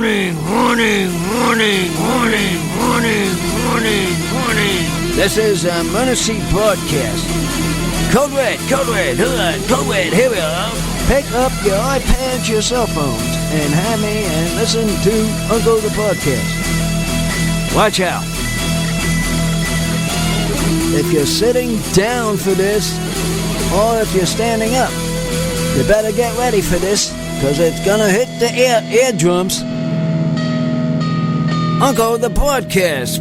Warning, warning, warning, warning, warning, warning, warning. This is a Emergency Broadcast. Code Red, here we are. Pick up your iPads, your cell phones, and have me and listen to Uncle the Podcast. Watch out. If you're sitting down for this, or if you're standing up, you better get ready for this, because it's gonna hit the eardrums. Uncle the Podcast.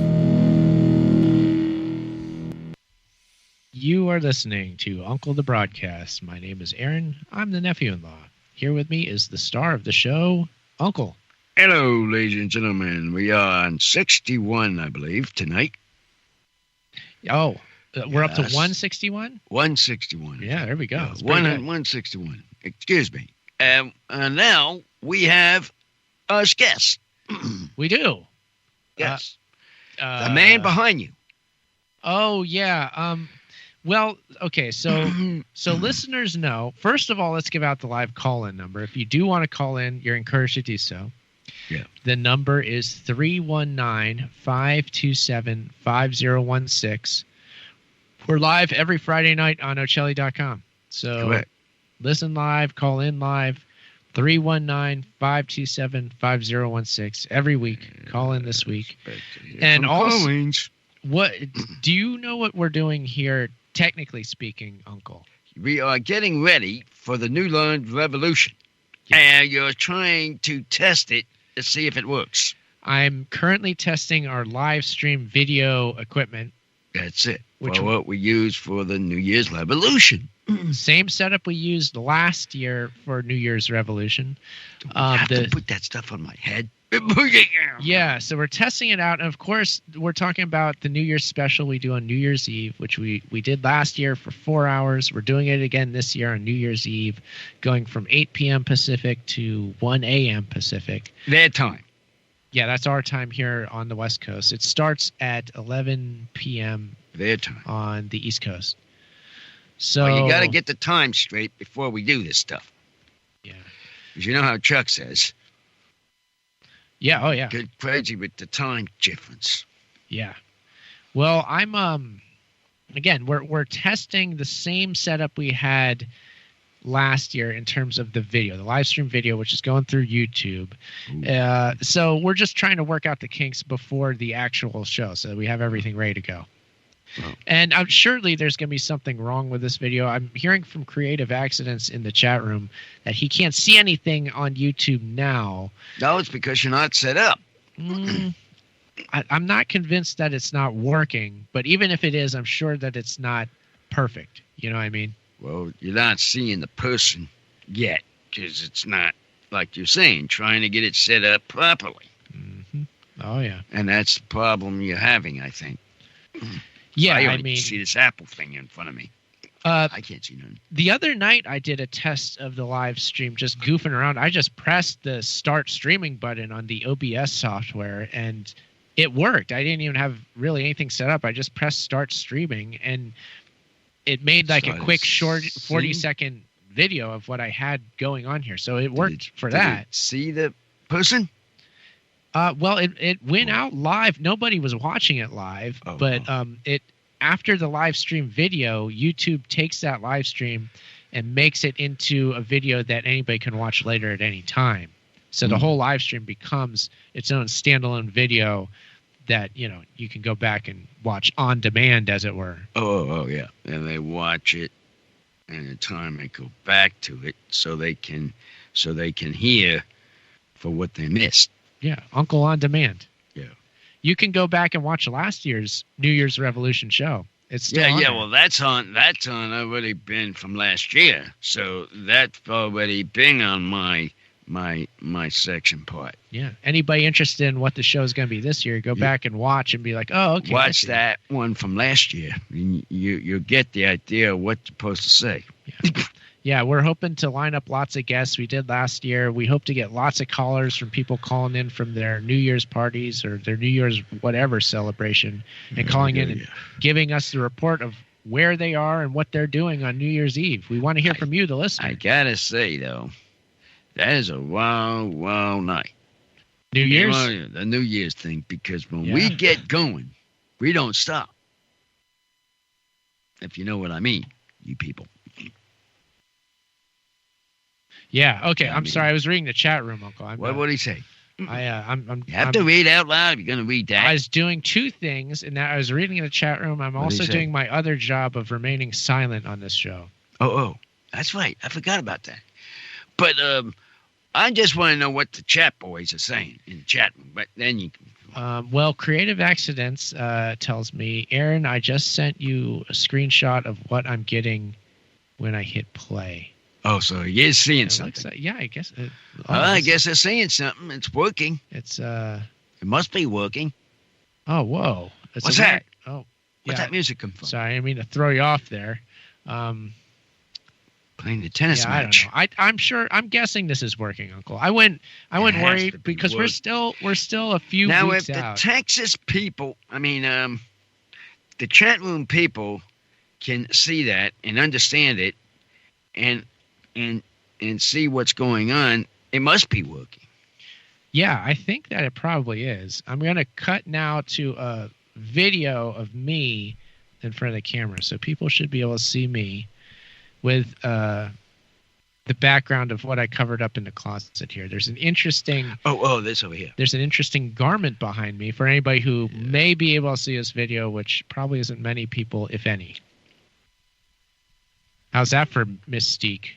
You are listening to Uncle the Broadcast. My name is Aaron. I'm the nephew-in-law. Here with me is the star of the show, Uncle. Hello, ladies and gentlemen. We are on 61, I believe, tonight. Oh, we're up to 161? 161. Yeah, there we go. Yeah, 161. Excuse me. Now we have us guests. We do. Yes. The man behind you. Oh, yeah. Well, okay, so listeners know. First of all, let's give out the live call-in number. If you do want to call in, you're encouraged to do so. Yeah. The number is 319-527-5016. We're live every Friday night on Ocelli.com. So Correct. Listen live, call in live, 319-527-5016 every week. Call in this week. And also, what do you know what we're doing here, technically speaking, Uncle? We are getting ready for the New Learned Revolution. Yeah. And you're trying to test it to see if it works. I'm currently testing our live stream video equipment. That's it. Which for what we use for the New Year's Revolution. Same setup we used last year for New Year's Revolution. I have to put that stuff on my head. Yeah, so we're testing it out. And of course, we're talking about the New Year's special we do on New Year's Eve, which we did last year for 4 hours. We're doing it again this year on New Year's Eve, going from 8 p.m. Pacific to 1 a.m. Pacific. Their time. Yeah, that's our time here on the West Coast. It starts at 11 p.m. Their time. On the East Coast. So well, you got to get the time straight before we do this stuff. Yeah. Because you know how Chuck says. Yeah, oh yeah. Get crazy with the time difference. Yeah. Well, I'm again, we're testing the same setup we had last year in terms of the video, the live stream video, which is going through YouTube. So we're just trying to work out the kinks before the actual show so that we have everything ready to go. Oh. And surely there's going to be something wrong with this video. I'm hearing from Creative Accidents in the chat room that he can't see anything on YouTube now. No, it's because you're not set up. I'm not convinced that it's not working, but even if it is, I'm sure that it's not perfect. You know what I mean? Well, you're not seeing the person yet because it's not, like you're saying, trying to get it set up properly. Mm-hmm. Oh, yeah. And that's the problem you're having, I think. Yeah, I mean, see this Apple thing in front of me. I can't see nothing. The other night, I did a test of the live stream, just goofing around. I just pressed the start streaming button on the OBS software, and it worked. I didn't even have really anything set up. I just pressed start streaming, and it made like a quick, short, 40-second video of what I had going on here. So it worked for that. See the person? Well, it went out live. Nobody was watching it live, but it after the live stream video, YouTube takes that live stream and makes it into a video that anybody can watch later at any time. So the whole live stream becomes its own standalone video that, you know, you can go back and watch on demand, as it were. Oh, yeah. And they watch it, and in time they go back to it so they can hear for what they missed. Yeah, Uncle on Demand. Yeah. You can go back and watch last year's New Year's Revolution show. It's still on there. Well, that's on already been from last year. So that's already been on my section part. Yeah. Anybody interested in what the show is going to be this year, go back and watch and be like, oh, okay. Watch that one from last year. And you get the idea of what you're supposed to say. Yeah. Yeah, we're hoping to line up lots of guests. We did last year. We hope to get lots of callers from people calling in from their New Year's parties or their New Year's whatever celebration and calling in and giving us the report of where they are and what they're doing on New Year's Eve. We want to hear from you, the listener. I got to say, though, that is a wild, wild night. New Year's? Well, the New Year's thing, because when Yeah. we get going, we don't stop. If you know what I mean, you people. Yeah. Okay. I I'm mean- sorry. I was reading the chat room, Uncle. What would he say? I'm You have to read out loud. You're going to read that. I was doing two things, and that I was reading in the chat room. I'm What did he also say? doing my other job of remaining silent on this show. Oh, that's right. I forgot about that. But I just want to know what the chat boys are saying in the chat room. But then you can. Well, Creative Accidents tells me, Aaron, I just sent you a screenshot of what I'm getting when I hit play. Oh, so you're seeing It looks something. like, yeah, I guess. I guess they're seeing something. It's working. It's It must be working. oh, whoa. It's What's a that? weird- Oh, Where's yeah. that music come from? Sorry, I didn't mean to throw you off there. Playing the tennis Yeah, match. I don't know. I'm sure. I'm guessing this is working, Uncle. I wouldn't has to worried be because we're working. still a few Now, weeks if the out. Texas people, the chat room people can see that and understand it, and see what's going on, it must be working. Yeah, I think that it probably is. I'm gonna cut now to a video of me in front of the camera, so people should be able to see me with the background of what I covered up in the closet here. There's an interesting This over here. garment behind me for anybody who may be able to see this video, which probably isn't many people, if any. How's that for mystique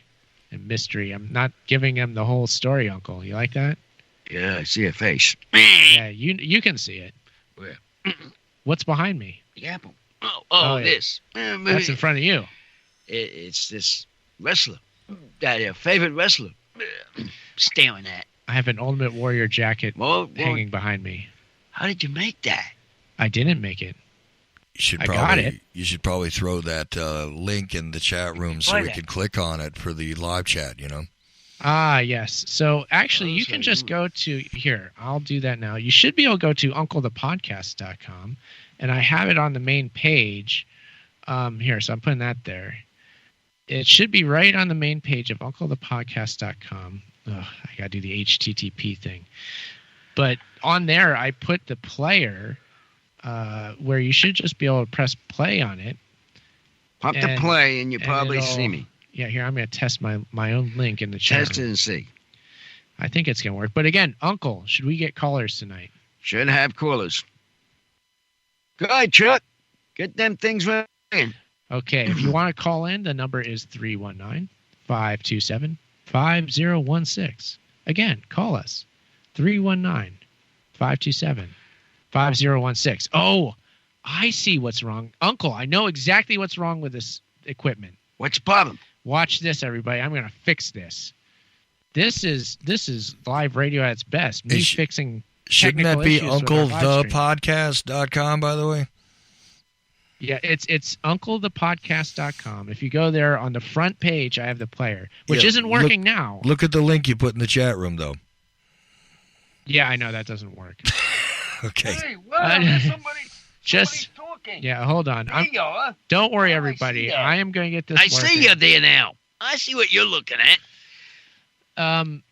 and mystery? I'm not giving them the whole story, Uncle. You like that? Yeah, I see a face. Yeah, you can see it. Where? What's behind me? The apple. Oh, yeah. This. That's in front of you. It's this wrestler. That your favorite wrestler. Staring at. I have an Ultimate Warrior jacket Well, hanging behind me. how did you make that? I didn't make it. You I got it. should probably throw that link in the chat room so Why we that? can click on it for the live chat, you know? Ah, yes. So actually, you so can just you- go to here. I'll do that now. You should be able to go to unclethepodcast.com, and I have it on the main page. Here, so I'm putting that there. It should be right on the main page of unclethepodcast.com. I got to do the HTTP thing. But on there, I put the player where you should just be able to press play on it. Pop the And- play and you and probably it'll- see me. Yeah, here, I'm going to test my own link in the chat Test it room. and see. I think it's going to work. But again, Uncle, should we get callers tonight? Should have callers. Go ahead, Chuck. Get them things running. Okay, if you want to call in, the number is 319-527-5016. Again, call us. 319-527-5016. Oh, I see what's wrong. Uncle, I know exactly what's wrong with this equipment. What's the problem? Watch this, everybody. I'm going to fix this. This is live radio at its best. Me It sh- fixing Shouldn't that technical be issues with our live stream. UncleThePodcast.com, by the way? Yeah, it's unclethepodcast.com. If you go there on the front page, I have the player, which Yeah, isn't working now. Look at the link you put in the chat room, though. Yeah, I know that doesn't work. Okay. Hey, there's somebody's Just talking. yeah, hold on. There you are. Don't worry, Oh, I everybody. see that. I am going to get this. I see working. you there now. I see what you're looking at.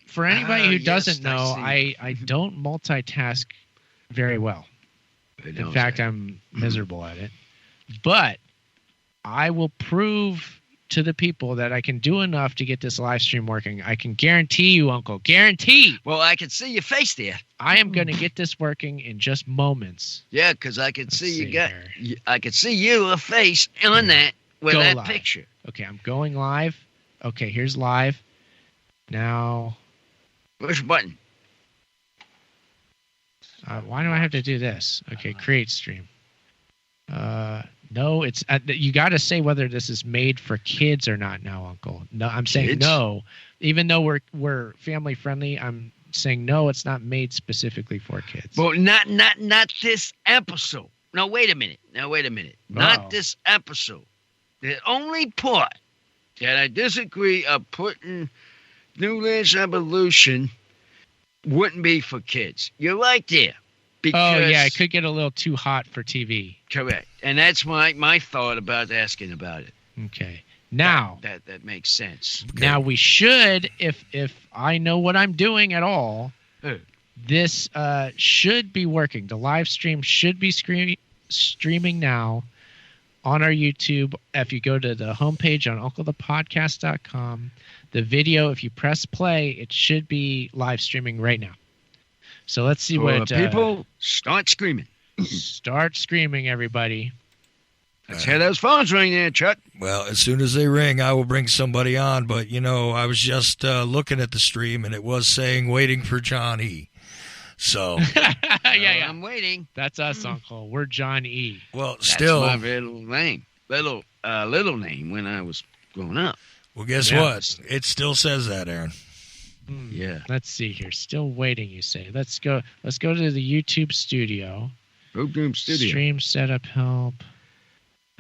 For anybody Ah, who yes, doesn't I know, see. I don't multitask very well. In fact, I'm miserable at it. But I will prove to the people that I can do enough to get this live stream working. I can guarantee you, Uncle, guarantee Well, I can see your face there. I am going to get this working in just moments. Yeah, because I can Let's see you see got. here. I can see you a face on that with Go that live. picture. Okay, I'm going live. Okay, here's live. Now, Push button. why do I have to do this? Okay, create stream. No, it's you got to say whether this is made for kids or not now, Uncle. No, I'm saying Kids? no. Even though we're family friendly, I'm saying no. It's not made specifically for kids. Well, not this episode. No, wait a minute. Not Oh. this episode. The only part that I disagree of putting Newlands Evolution wouldn't be for kids. You're right there. Because, Oh yeah, it could get a little too hot for TV. Correct. And that's my thought about asking about it. Okay. Now, That makes sense. now we should, if I know what I'm doing at all, Huh. this should be working. The live stream should be streaming now on our YouTube. If you go to the homepage on UncleThePodcast.com, the video, if you press play, it should be live streaming right now. So let's see what people start screaming. Start screaming, everybody. Let's hear those phones ring there, Chuck. Well, as soon as they ring, I will bring somebody on. But, I was just looking at the stream, and it was saying waiting for John E. So. yeah. I'm waiting. That's us, Uncle. We're John E. Well, That's still. my little name. Little name when I was growing up. Well, guess what? It still says that, Aaron. Yeah. Let's see here. Still waiting, you say. Let's go to the YouTube studio. Program studio. Stream setup help.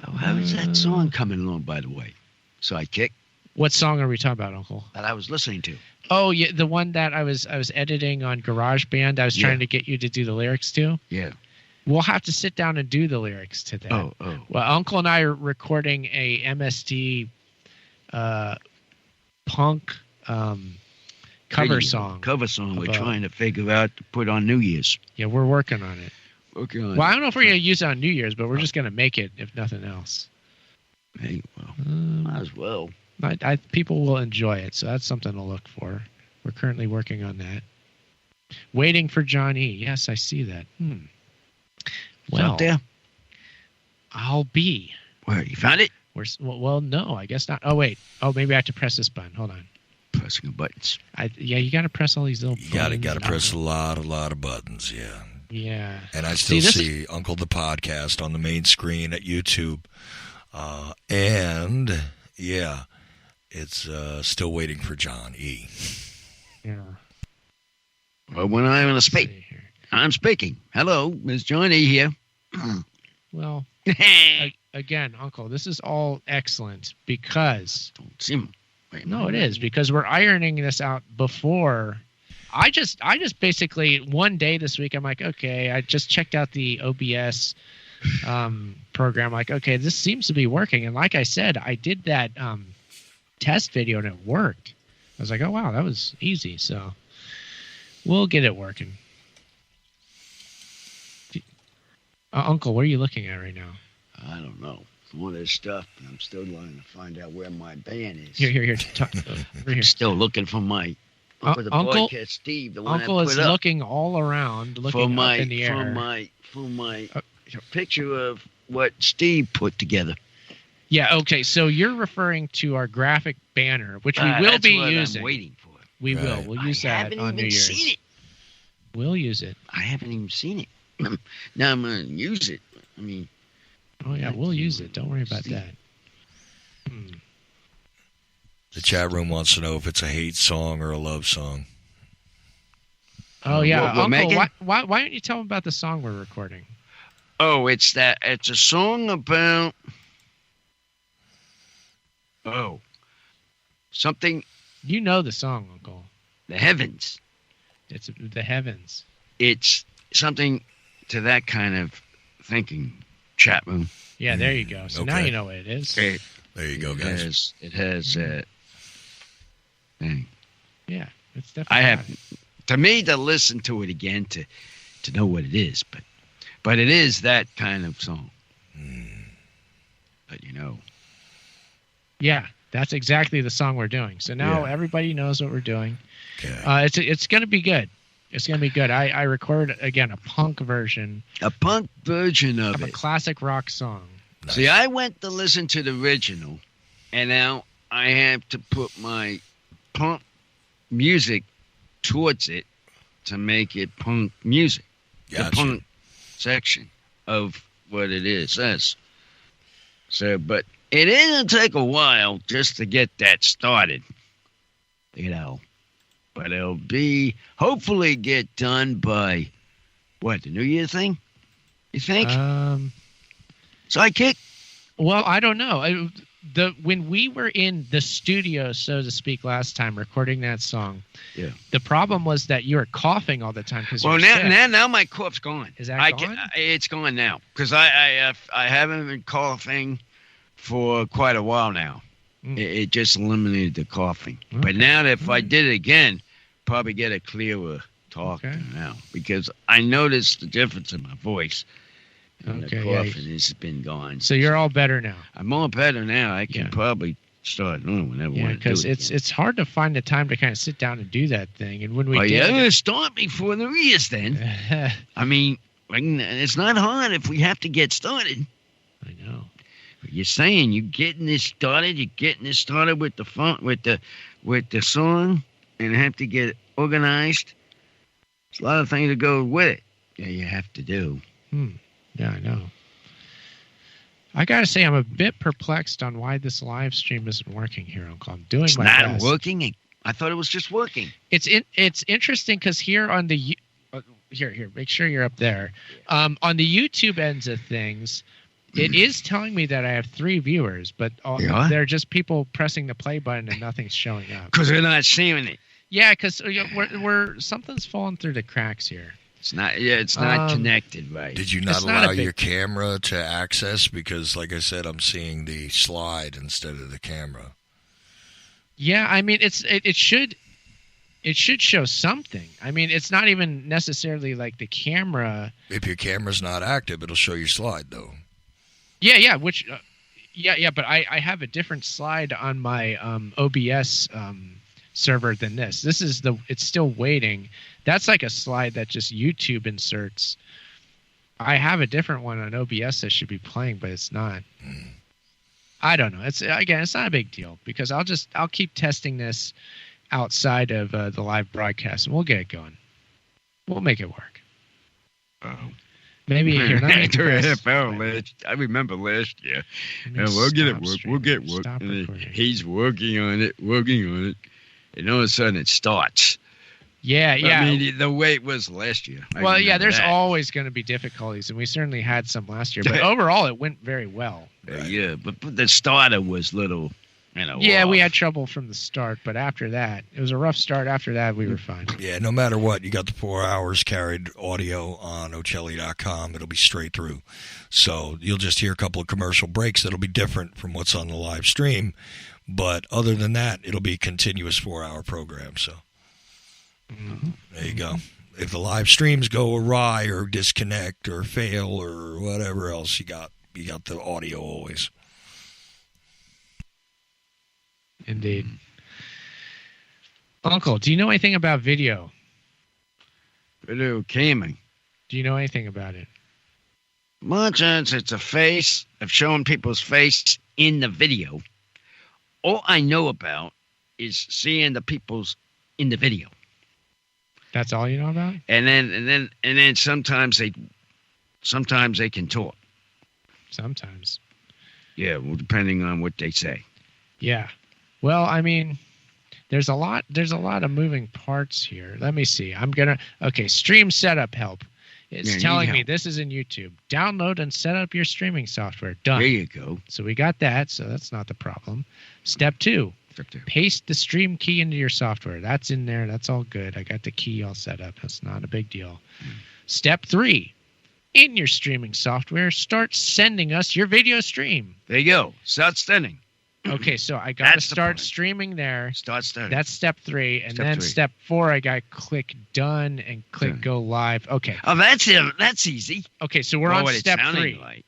Oh, how is that song coming along, by the way? Sidekick. What song are we talking about, Uncle? That I was listening to. Oh, yeah, the one that I was editing on GarageBand. I was trying to get you to do the lyrics to. Yeah. We'll have to sit down and do the lyrics to that. Oh. Well, Uncle and I are recording a MST punk cover song. Cover song we're about- trying to figure out to put on New Year's. Yeah, we're working on it. Okay. On Well, I don't know if we're going to use it on New Year's, but we're just going to make it, if nothing else. Hey, well, might as well. People will enjoy it, so that's something to look for. We're currently working on that. Waiting for John E. Yes, I see that. It's Well, out there. I'll be. Where, you found it? Well, no, I guess not. Oh, wait. Oh, maybe I have to press this button. Hold on. Pressing the buttons. You got to press all these little You got buttons. to press a lot of buttons, yeah. Yeah. And I still this see Uncle the Podcast on the main screen at YouTube. And, yeah, it's still waiting for John E. Yeah. Well, when I'm going to Let's speak, see here. I'm speaking. Hello, Miss Johnny here. Well, Don't again, Uncle, this is all excellent because see him. Wait a no, minute. it is because we're ironing this out before. I just basically one day this week I'm like, okay, I just checked out the OBS program. Like, okay, this seems to be working. And like I said, I did that test video and it worked. I was like, oh wow, that was easy. So we'll get it working. Uncle, what are you looking at right now? I don't know. All this stuff, and I'm still trying to find out where my band is. Here. Over here. I'm still looking for my for the Uncle- podcast, Steve, the one Uncle I is put up looking all around, looking up in the air. for my Oh, picture of what Steve put together. Yeah, okay. So you're referring to our graphic banner, which we will That's be what using. I'm waiting for. We will. Right. We'll use I that haven't on New even Year's. seen it. We'll use it. I haven't even seen it. Now I'm gonna use it. I mean, Oh yeah, we'll use it. Don't worry about See. that. The chat room wants to know if it's a hate song or a love song. Oh yeah, What we're Uncle. making? Why don't you tell them about the song we're recording? oh, it's a song about something You know the song, Uncle. the heavens. It's the heavens. It's something to that kind of thinking. Chat room. Yeah, there you go. So now Okay. you know what it is. It There you go, guys. has thing. Yeah, it's definitely. I got have it. to me to listen to it again to know what it is, but it is that kind of song. But Yeah, that's exactly the song we're doing. So now Yeah. everybody knows what we're doing. Okay. It's going to be good. It's going to be good. I recorded again a punk version a punk version of of a it. classic rock song. Nice. See, I went to listen to the original, and now I have to put my punk music towards it to make it punk music. Gotcha. The punk section of what it is. But it it'll take a while just to get that started. But it'll be hopefully get done by what, the New Year thing? You think? Sidekick? Well, I don't know. When we were in the studio, so to speak, last time recording that song, Yeah. the problem was that you were coughing all the time because Well, you're sick. now my cough's gone. Is that gone? It's gone now because I haven't been coughing for quite a while now. Mm. It just eliminated the coughing. Okay. But now that if I did it again, probably get a clearer talk Okay. now because I noticed the difference in my voice. And Okay, the yeah. coughing has been gone. So you're all better now. I'm all better now. I can Yeah. probably start whenever I Yeah, want to do because it. it's hard to find the time to kind of sit down and do that thing. And when we Well, you're did, going to start before there is then. I mean, it's not hard if we have to get started. I know. You're saying you're getting this started. You're getting this started with the fun, with the song, and have to get organized. There's a lot of things to go with it. Yeah, you have to do. Yeah, I know. I gotta say, I'm a bit perplexed on why this live stream isn't working here, Uncle. I'm doing It's my not best. working. I thought it was just working. It's interesting because here on the here, make sure you're up there. On the YouTube ends of things, it is telling me that I have 3 viewers, but Yeah? they're just people pressing the play button and nothing's showing up. Because they're not seeing it. Yeah, because we're something's falling through the cracks here. It's not. Yeah, it's not Um, connected right. Did you not It's not a allow big- your camera to access? Because, like I said, I'm seeing the slide instead of the camera. Yeah, I mean it should show something. I mean, it's not even necessarily like the camera. If your camera's not active, it'll show your slide, though. Yeah, which but I have a different slide on my OBS server than this. This is it's still waiting. That's like a slide that just YouTube inserts. I have a different one on OBS that should be playing, but it's not. I don't know. It's not a big deal because I'll keep testing this outside of the live broadcast and we'll get it going. We'll make it work. Oh. Maybe you're not making After a the half best- hour Wait, last. I remember last year. let me Yeah, we'll get it stop work. streaming. We'll get work. Stop And recording. he's working on it, and all of a sudden it starts. Yeah. I mean, the way it was last year. I Well, yeah, remember there's that. always going to be difficulties, and we certainly had some last year. But overall, it went very well. Yeah, but the starter was little. Yeah, we off. had trouble from the start, but after that, it was a rough start. After that, we were fine. Yeah, no matter what, you got the 4 hours carried audio on Ocelli.com. It'll be straight through. So you'll just hear a couple of commercial breaks that'll be different from what's on the live stream. But other than that, it'll be a continuous 4-hour program. So there you go. If the live streams go awry or disconnect or fail or whatever else, you got the audio always. Indeed. Uncle, do you know anything about video? Video caming. Do you know anything about it? Much as it's a face of showing people's face in the video. All I know about is seeing the people's in the video. That's all you know about? And then sometimes they can talk. Sometimes. Yeah, well, depending on what they say. Yeah. Well, I mean, there's a lot of moving parts here. Let me see. Okay, stream setup help. It's Yeah, you telling need me help. this is in YouTube. Download and set up your streaming software. Done. There you go. So we got that, so that's not the problem. Step 2, paste the stream key into your software. That's in there. That's all good. I got the key all set up. That's not a big deal. Step 3, in your streaming software, start sending us your video stream. There you go. Start sending. Okay, so I got to That's the start point. streaming there. Start starting. That's step 3. And Step then 3. step 4, I got to click done and click Done. go live. Okay. Oh, that's it. That's easy. Okay, so we're Know on what it's step sounding 3. like.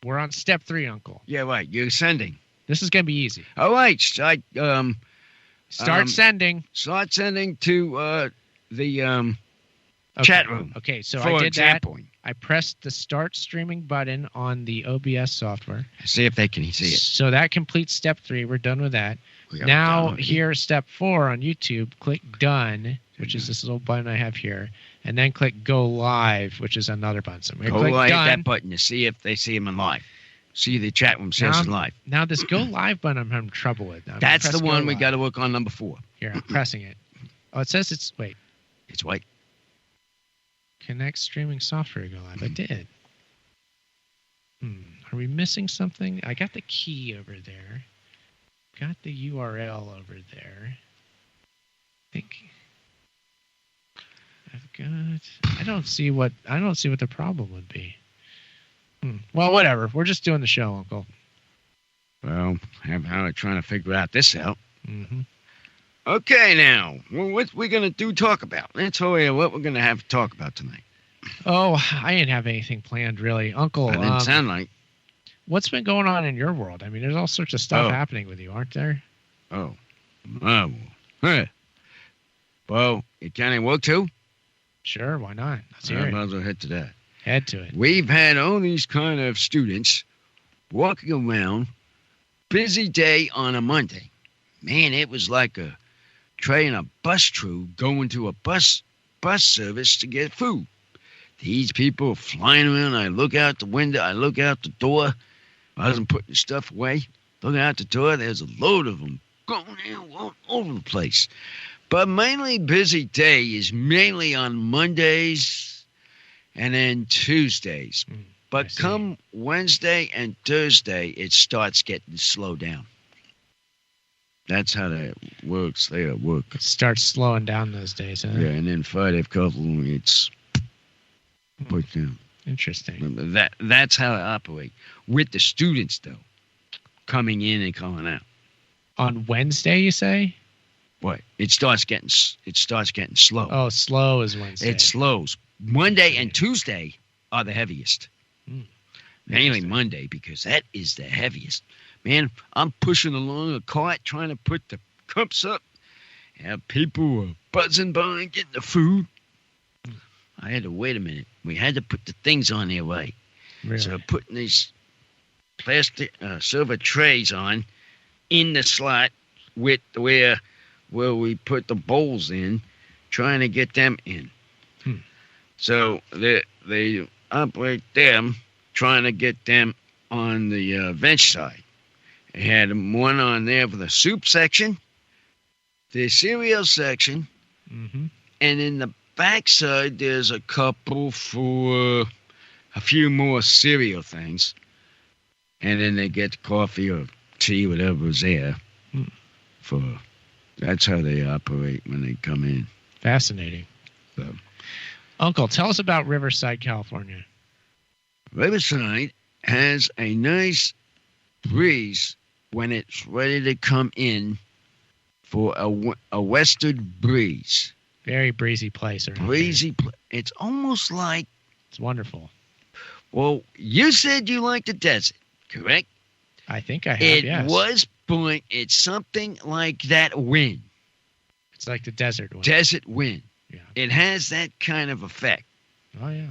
We're on step 3, Uncle. Yeah, right. You're sending. This is going to be easy. All right. Start Um, sending. Start sending to the Okay. chat room. Okay, so for I did example. that. I pressed the start streaming button on the OBS software. See if they can see it. So that completes step 3. We're done with that. We got Now, download it. here, step 4 on YouTube, click done, which is this little button I have here, and then click go live, which is another button. So I'm going to Go click live done. that button to see if they see him in live. See the chat room says Now- in live. Now, this go live button I'm having trouble with. Now, I'm gonna That's press the go one we live. got to work on number 4. Here, I'm pressing it. Oh, it says it's, wait, It's white. connect streaming software to go live. I did. Are we missing something? I got the key over there. Got the URL over there. I think I've got. I don't see what the problem would be. Well, whatever. We're just doing the show, Uncle. Well, I'm trying to figure out this out. Mm-hmm. Okay, now, what we going to talk about? Let's tell you what we're going to have to talk about tonight. Oh, I didn't have anything planned, really. Uncle, It didn't sound like. what's been going on in your world? I mean, there's all sorts of stuff Oh. happening with you, aren't there? Oh. Huh. Well, you got any work too? Sure, why not? Let's I hear it. might as well head to that. Head to it. We've had all these kind of students walking around, busy day on a Monday. Man, it was like a train, a bus crew going to a bus service to get food. These people flying around. I look out the window. I look out the door. I wasn't putting stuff away. Looking out the door, there's a load of them going all over the place. But mainly busy day is mainly on Mondays and then Tuesdays. I But see. come Wednesday and Thursday, it starts getting slowed down. That's how that works there at work. It starts slowing down those days, huh? Yeah, and then Friday, couple, it's put down. Interesting. That's how I operate with the students, though, coming in and coming out. On Wednesday, you say? What? It starts getting slow. Oh, slow is Wednesday. It slows. Monday and Tuesday are the heaviest. Mainly Interesting. Monday, because that is the heaviest. Man, I'm pushing along a cart trying to put the cups up. And people are buzzing by and getting the food. I had to wait a minute. We had to put the things on there right. Really? So putting these plastic silver trays on in the slot with where we put the bowls in, trying to get them in. So they operate them, trying to get them on the bench side. They had one on there for the soup section, the cereal section, Mm-hmm. and in the backside there's a couple for a few more cereal things. And then they get coffee or tea, whatever's there. That's how they operate when they come in. Fascinating. So. Uncle, tell us about Riverside, California. Riverside has a nice breeze when it's ready to come in for a western breeze. Very breezy place. Around Breezy. It's almost like, there. It's wonderful. well, you said you like the desert, correct? I think I have, It yes. was, but it's something like that wind, It's like the desert one. desert wind. Yeah. It has that kind of effect. Oh, yeah.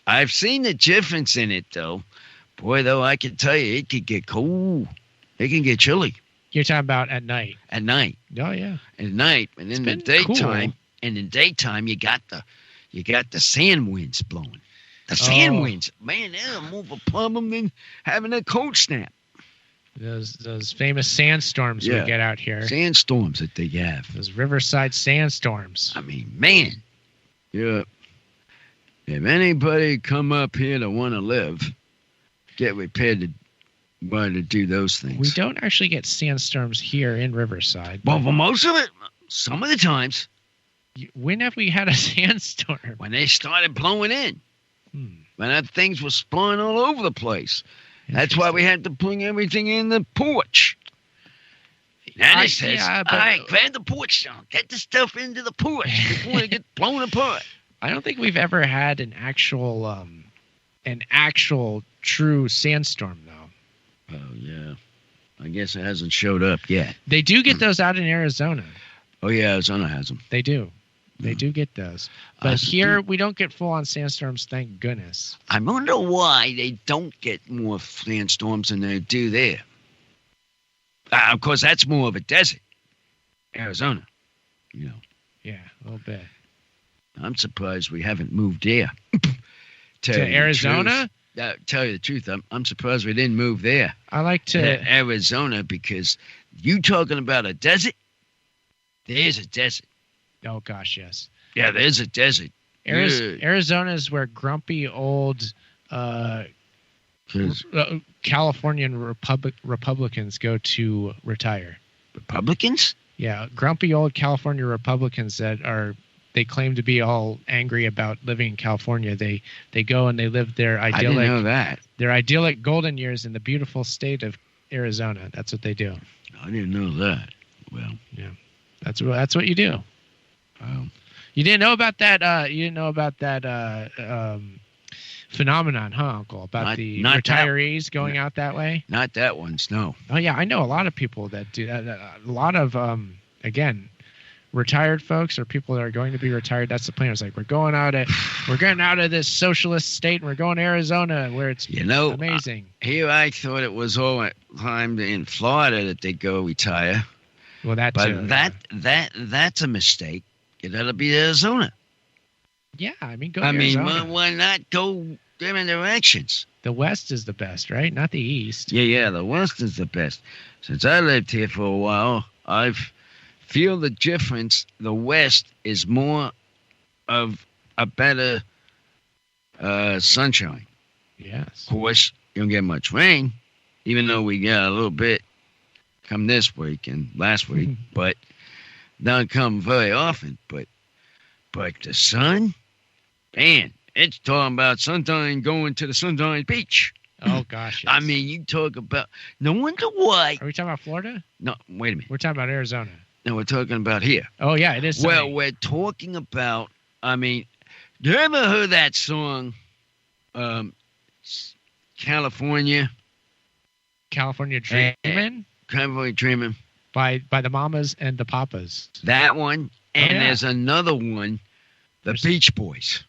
I've seen the difference in it, though. Boy, though, I can tell you, it could get cold. It can get chilly You're talking about at night. at night. Oh, yeah. At night, and It's in the been daytime, cool. and in daytime, you got the sand winds blowing. The sand Oh. winds, man, they're more of a problem than having a cold snap. Those famous sandstorms Yeah. we get out here. Sandstorms that they have. Those Riverside sandstorms. I mean, man, yeah. If anybody come up here to want to live, get prepared to want to do those things. We don't actually get sandstorms here in Riverside. Well, for most of it, some of the times, When have we had a sandstorm? when they started blowing in, when that things were blowing all over the place. That's why we had to bring everything in the porch. Now it says, yeah, but- all right, grab the porch down. Get the stuff into the porch before it gets blown apart. I don't think we've ever had an actual true sandstorm though. Oh, yeah. I guess it hasn't showed up yet. They do get those out in Arizona. Oh, yeah, Arizona has them. They do. They do get those. But Us here we don't get full on sandstorms, thank goodness. I wonder why they don't get more sandstorms than they do there. Of course, that's more of a desert. Arizona, you know. Yeah, a little bit. I'm surprised we haven't moved there. To Arizona? Tell you the truth, I'm surprised we didn't move there. I like to Arizona, because you talking about a desert? There's a desert. oh gosh, yes. Yeah, there's a desert. Yeah. Arizona is where grumpy old 'Cause Californian Republicans go to retire. Republicans? Yeah, grumpy old California Republicans they claim to be all angry about living in California. They go and they live their I didn't know idyllic that. golden years in the beautiful state of Arizona. That's what they do. I didn't know that. Well, Yeah. That's what you do. You didn't know about that. You didn't know about that phenomenon, huh, Uncle? About the retirees going out that way. Not that one's no. Oh yeah, I know a lot of people that do that. A lot of again, retired folks or people that are going to be retired. That's the plan. It's like we're getting out of this socialist state and we're going to Arizona where it's amazing. Here I thought it was all time in Florida that they go retire. Well, that's a mistake. It ought to be Arizona. Yeah, I mean, go to Arizona. Why not go different directions? The West is the best, right? Not the East. Yeah, the West is the best. Since I lived here for a while, I feel the difference. The West is more of a better sunshine. Yes. Of course, you don't get much rain, even though we got a little bit come this week and last week, but don't come very often. But the sun, man, it's talking about Sunshine going to the Sunshine Beach. Oh, gosh, yes. I mean, you talk about, no wonder why. Are we talking about Florida? No, wait a minute. We're talking about Arizona. No, we're talking about here. Oh, yeah, it is sunny. Well, we're talking about, I mean, you ever heard that song, California? California Dreamin'? California Dreamin'. By the Mamas and the Papas. That one. And yeah. There's another one, There's Beach Boys.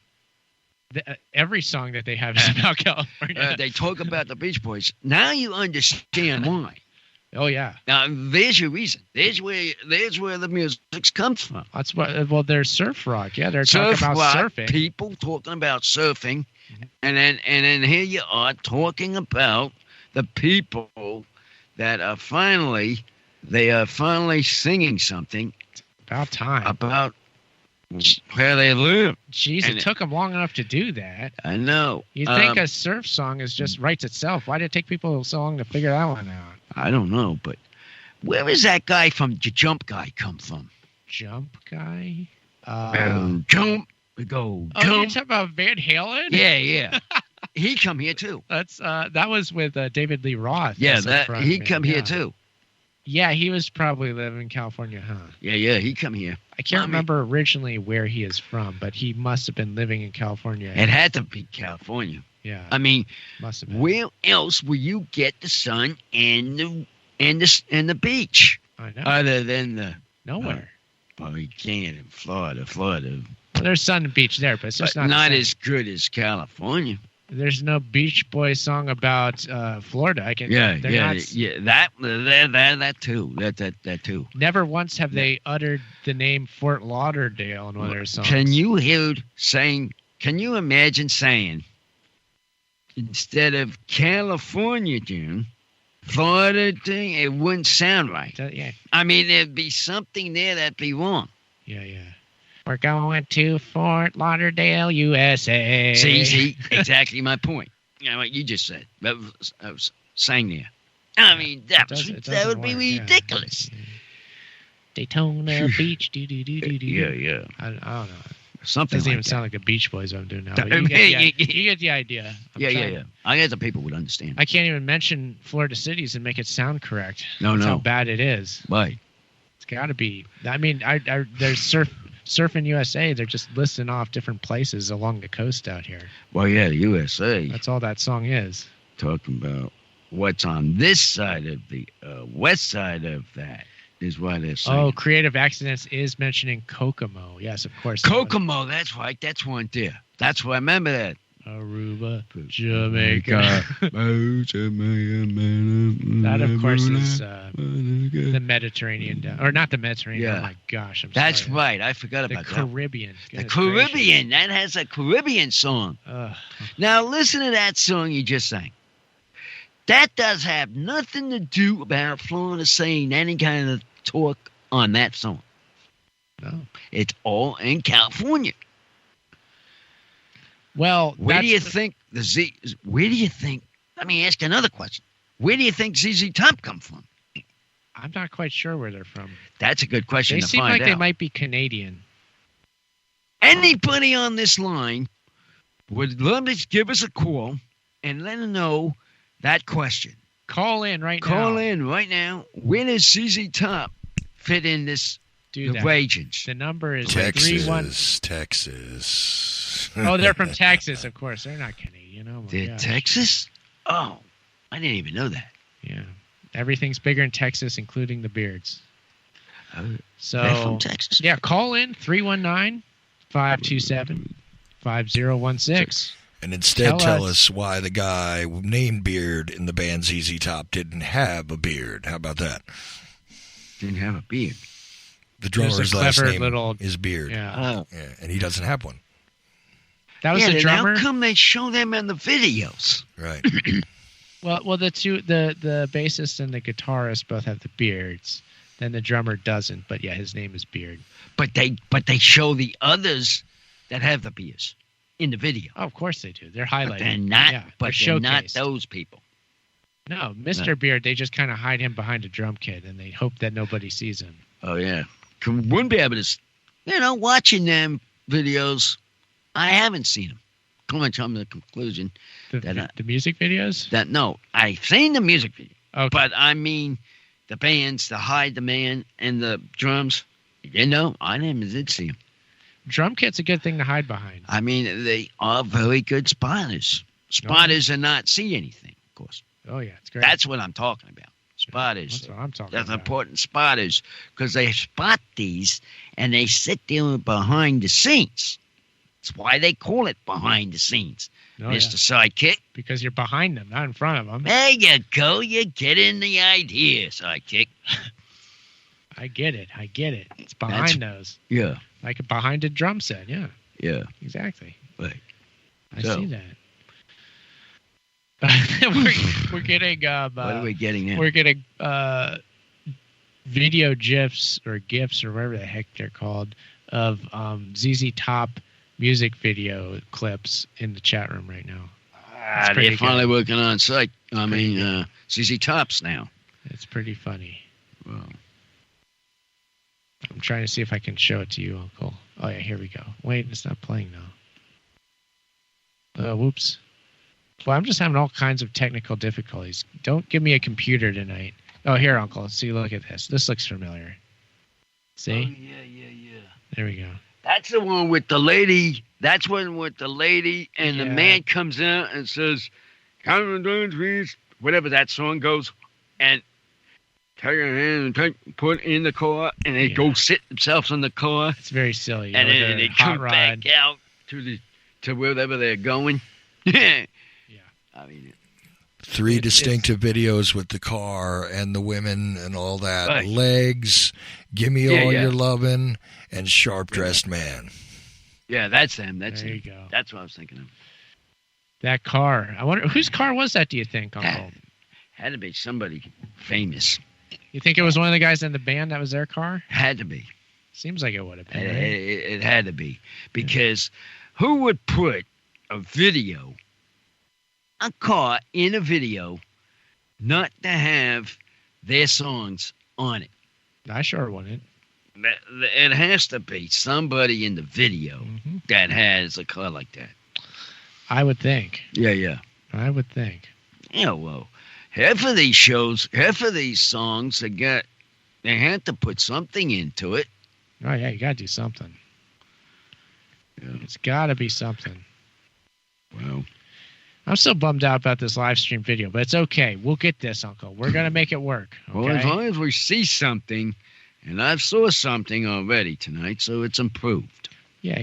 Every song that they have is about California. They talk about the Beach Boys. Now you understand why. Oh yeah. Now there's your reason. There's where the music comes from. That's what. Well, there's surf rock. Yeah, they're surf talking about rock, surfing. People talking about surfing, and then here you are talking about the people that are finally singing something. It's about time. About where they live. Jeez, it took them long enough to do that. I know. You'd think a surf song is just writes itself. Why did it take people so long to figure that one out? I don't know, but where is that guy from? The Jump guy come from? Jump guy? Jump. We go. Oh, jump. you're talking about Van Halen? Yeah. He come here too. That was with David Lee Roth. Yeah, he come here too. Yeah, he was probably living in California, huh? Yeah, he come here. I can't remember originally where he is from, but he must have been living in California. It had to be California. Yeah. I mean, must have been. Where else will you get the sun and the beach? I know. Other than nowhere. Well, you can't in Florida. Well, there's sun and beach there, but it's just not as good as California. There's no Beach Boys song about Florida. That too. That too. Never once have they uttered the name Fort Lauderdale in one of their songs. Can you imagine saying instead of California, June, Florida thing? It wouldn't sound right. Yeah. I mean, there'd be something there that'd be wrong. Yeah. We're going to Fort Lauderdale, USA. See, exactly my point. You know what you just said. I was saying there. I mean, that would be ridiculous. Yeah. Daytona Beach, do. Yeah. I don't know. Something doesn't like even that. sound like the Beach Boys I'm doing now. But you get the idea. Yeah. I guess the people would understand. I can't even mention Florida cities and make it sound correct. No. That's how bad it is. Why? It's got to be. I mean, there's Surfing USA. They're just listing off different places along the coast out here. Well, yeah, the USA. That's all that song is. Talking about what's on this side of the west side of that is why they're saying. Oh, Creative Accidents is mentioning Kokomo. Yes, of course. Kokomo, that's right. That's one there. That's why I remember that. Aruba, Jamaica. That, of course, is the Mediterranean. Or not the Mediterranean. Yeah. Oh, my gosh. That's right. I forgot about that. The Caribbean. The Caribbean. That has a Caribbean song. Now, listen to that song you just sang. That does have nothing to do about Florida saying any kind of talk on that song. No. It's all in California. Well, where do you think let me ask another question. Where do you think ZZ Top come from? I'm not quite sure where they're from. That's a good question to find out. They seem like they might be Canadian. Anybody on this line would love to give us a call and let us know that question. Call in right now. Call in right now. Where does ZZ Top fit in this do The that. Ragins. The number is Texas. Oh, they're from Texas, of course. They're not Canadian. Oh my They're gosh. Texas? Oh, I didn't even know that. Yeah. Everything's bigger in Texas, including the beards. Oh, So they're from Texas? yeah, call in 319-527-5016. And instead Tell tell us- us why the guy named Beard in the band ZZ Top didn't have a beard. How about that? Didn't have a beard. The There's a drummer's last clever name little- is Beard. Yeah. Oh. Yeah, and he doesn't have one. That was Yeah, the then drummer. how come they show them in the videos? Right. Well, the bassist and the guitarist both have the beards. Then the drummer doesn't, but yeah, his name is Beard. But they show the others that have the beers in the video. Oh, of course they do. They're But highlighted. they're not. Yeah, but they're they're not showcased. those people. No, Mr. Beard, they just kind of hide him behind a drum kit, and they hope that nobody sees him. Oh yeah, wouldn't be able to. Watching them videos, I haven't seen them. Coming to the conclusion The music videos? that no, I've seen the music video, Okay. but I mean the bands, the hide the man and the drums. I never did see them. Drum kit's a good thing to hide behind. I mean, they are very good spotters. Spotters are not see anything, of course. Oh, yeah, it's great. That's what I'm talking about. Spotters. That's what I'm talking That's about. important spotters because they spot these and they sit there behind the scenes. That's why they call it behind the scenes, Oh, Mr. yeah, Sidekick. because you're behind them, not in front of them. There you go. You're getting the idea, Sidekick. I get it. It's behind those. Yeah, Like behind a drum set. Yeah, yeah. exactly. Right. I So- see that. we're getting What are we getting now? we're getting video gifs or gifs or whatever the heck they're called of ZZ Top music video clips in the chat room right now. pretty They're finally good. working on site. Pretty CZ Tops now. It's pretty funny. Well, I'm trying to see if I can show it to you, Uncle. Oh yeah, here we go. Wait, it's not playing now. Whoops. Well, I'm just having all kinds of technical difficulties. Don't give me a computer tonight. Oh, here, Uncle. See, look at this. This looks familiar. See? yeah. There we go. That's the one with the lady. That's one with the lady and the Yeah. man comes out and says, "Come on, down, please," whatever that song goes, and take your hand and put in the car, and they Yeah. go sit themselves in the car, It's very silly. and with then their they hot come rod. back out to wherever they're going. Yeah. I mean, 3 It's- distinctive videos with the car and the women and all that. Right. Legs, Give Me Yeah, All yeah. Your Lovin', and Sharp Dressed Man. yeah, that's them. That's There them. you go. That's what I was thinking of. That car. I wonder whose car was that, do you think, Uncle? Had to be somebody famous. You think it was one of the guys in the band that was their car? Had to be. Seems like it would have It, been. Right? it had to be. Because who would put a video, a car in a video, not to have their songs on it? I sure wouldn't. It has to be somebody in the video hmm that has a car like that. I would think. Yeah. I would think. Yeah, well, half of these shows, half of these songs, they had to put something into it. Oh, yeah, you got to do something. Yeah. It's got to be something. Well, I'm still bummed out about this live stream video, but it's okay. We'll get this, Uncle. We're going to make it work. well, as Okay? long as we see something, and I've saw something already tonight, so it's improved. Yeah.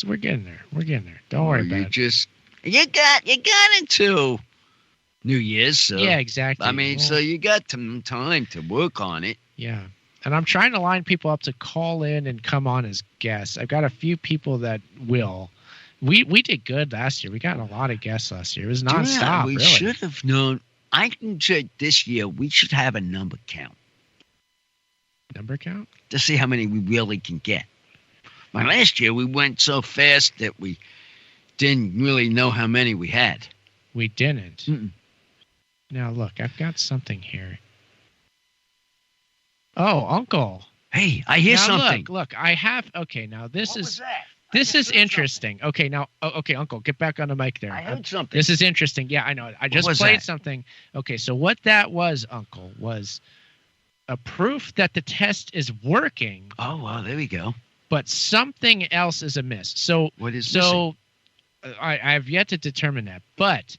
We're getting there. Don't worry you about it. just you got into New Year's, so Yeah, exactly. I mean, Well, so you got some time to work on it. yeah. And I'm trying to line people up to call in and come on as guests. I've got a few people that will. We did good last year. We got a lot of guests last year. It was nonstop. Yeah, we really. should have known. I can say this year we should have a number count Number count? to see how many we really can get. Well, last year we went so fast that we didn't really know how many we had. We didn't. Mm-mm. Now look, I've got something here. Oh, Uncle. Hey, I hear Now, something. Look, I have. Okay, now this What is was that? this I is heard interesting. Okay, now, okay, Uncle, get back on the mic there. something. I heard something. This is interesting. Yeah, I know. I just was played that? something. Okay, so what that was, Uncle, was a proof that the test is working, Oh, well, there we go. but something else is amiss. So What is missing? I have yet to determine that. But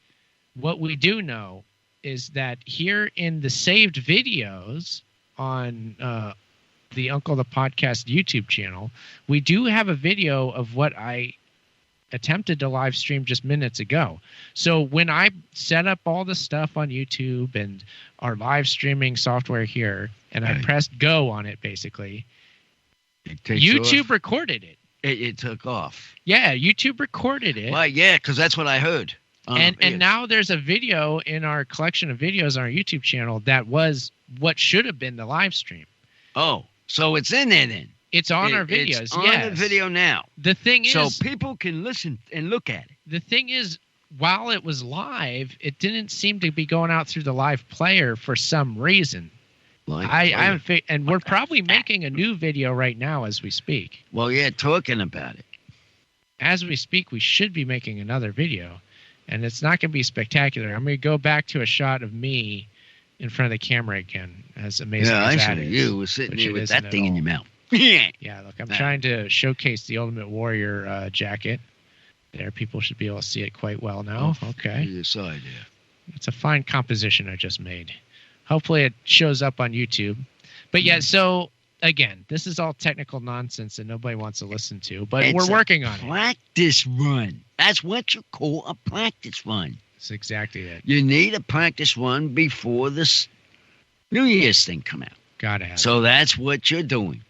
what we do know is that here in the saved videos on the Uncle the Podcast YouTube channel, we do have a video of what I attempted to live stream just minutes ago. So when I set up all the stuff on YouTube and our live streaming software here, and I Right. pressed go on it, basically, It takes YouTube off. recorded it. It took off. Yeah, YouTube recorded it. Why? Yeah, because that's what I heard. And now there's a video in our collection of videos on our YouTube channel that was what should have been the live stream. Oh, so it's in there then. It's on our videos. It's on yes. the video now. The thing is, So people can listen and look at it. the thing is, while it was live, it didn't seem to be going out through the live player for some reason. Like, I haven't, and we're probably making a new video right now as we speak. well, yeah, talking about it. As we speak, we should be making another video, and it's not going to be spectacular. I'm going to go back to a shot of me in front of the camera again, as amazing Yeah, as that actually, is. you were sitting which there it with isn't that at thing in all. your mouth. Yeah. Yeah, look, I'm Nah. trying to showcase the Ultimate Warrior jacket. There, people should be able to see it quite well now. Okay. To the side there. It's a fine composition I just made. Hopefully it shows up on YouTube. But yeah, so again, this is all technical nonsense that nobody wants to listen to, but It's we're a working on it. Practice run. That's what you call a practice run. It's exactly it. You need a practice run before this New Year's thing come out. Gotta have it. So that's what you're doing.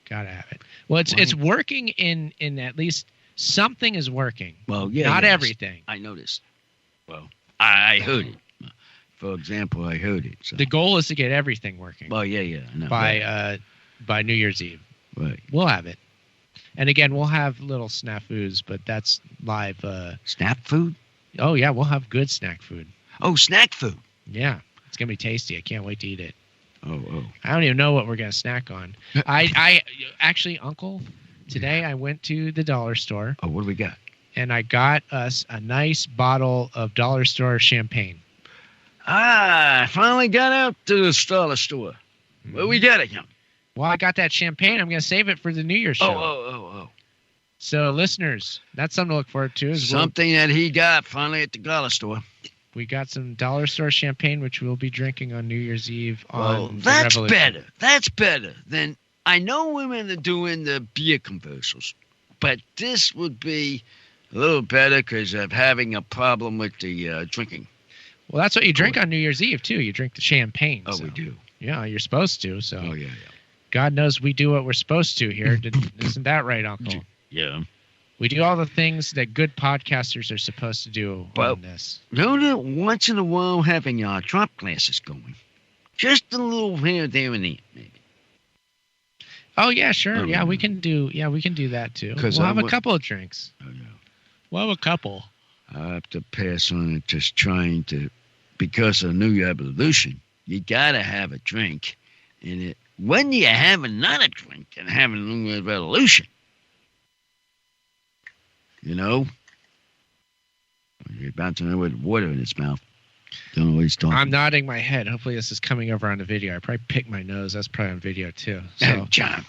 Gotta have it. Well, it's working in at least something is working. Well, yeah. Not yes. everything. I noticed. Well, I heard it. For example, I heard it. So. The goal is to get everything working Well, yeah. I know. by New Year's Eve. Right. We'll have it. And again, we'll have little snafus, but that's live. Snap food? Oh yeah, we'll have good snack food. Oh, snack food. Yeah, it's gonna be tasty. I can't wait to eat it. Oh. I don't even know what we're gonna snack on. I actually, Uncle, today I went to the dollar store Oh, what do we got? and I got us a nice bottle of dollar store champagne. I finally got out to the dollar store. Well, we got it, young. Well, I got that champagne. I'm gonna save it for the New Year's show. Oh. So, listeners, that's something to look forward to. Is Something that he got finally at the dollar store. we got some dollar store champagne, which we'll be drinking on New Year's Eve. Well, On the that's Revolution. better. That's better than I know women are doing the beer commercials, but this would be a little better because of having a problem with the drinking. Well, that's what you drink on New Year's Eve too. You drink the champagne. Oh, so. we do. Yeah, you're supposed to. So, Oh, yeah. God knows we do what we're supposed to here. Isn't that right, Uncle? Yeah. We do all the things that good podcasters are supposed to do Well- on this. Once in a while having our drop glasses going. Just a little here, there, and there, maybe. Oh yeah, sure. Oh, Yeah, yeah. we can do that too. 'Cause We'll I have a wa- couple of drinks. Oh, yeah. We'll have a couple. I have to pass on it just trying to, because of New Year Evolution, you got to have a drink. And when you have another drink and have a New Year Revolution, you know, you're about to know with water in its mouth. Don't know what he's talking I'm nodding my head. Hopefully this is coming over on the video. I probably picked my nose. That's probably on video too. So John.